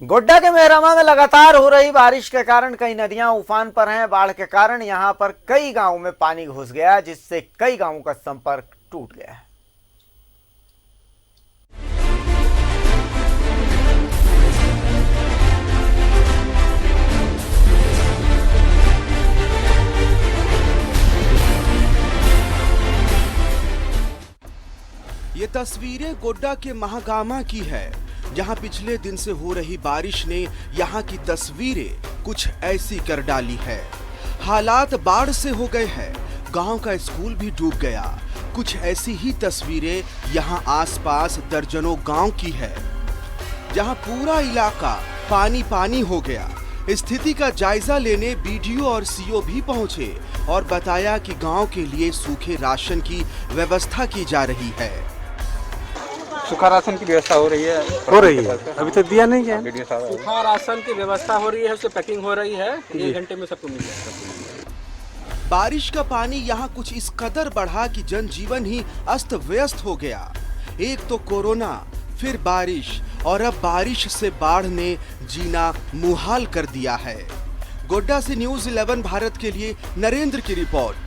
गोड्डा के मेहरमा में लगातार हो रही बारिश के कारण कई नदियां उफान पर हैं। बाढ़ के कारण यहां पर कई गांवों में पानी घुस गया, जिससे कई गांवों का संपर्क टूट गया है। ये तस्वीरें गोड्डा के महागामा की है, जहां पिछले दिन से हो रही बारिश ने यहां की तस्वीरें कुछ ऐसी कर डाली है। हालात बाढ़ से हो गए हैं, गांव का स्कूल भी डूब गया। कुछ ऐसी ही तस्वीरें यहां आसपास दर्जनों गांव की है, जहां पूरा इलाका पानी पानी हो गया। स्थिति का जायजा लेने बीडीओ और सीओ भी पहुंचे और बताया कि गांव के लिए सूखे राशन की व्यवस्था की जा रही है। सूखा राशन की व्यवस्था हो रही है। अभी तक दिया नहीं क्या? सूखा राशन की व्यवस्था हो रही है, उससे पैकिंग हो रही है। 1 घंटे में सबको मिल जाएगा। बारिश का पानी यहाँ कुछ इस कदर बढ़ा कि जनजीवन ही अस्त व्यस्त हो गया। एक तो कोरोना, फिर बारिश और अब बारिश से बाढ़ ने जीना मुहाल कर दिया है। गोड्डा से न्यूज़ 11 भारत के लिए नरेंद्र की रिपोर्ट।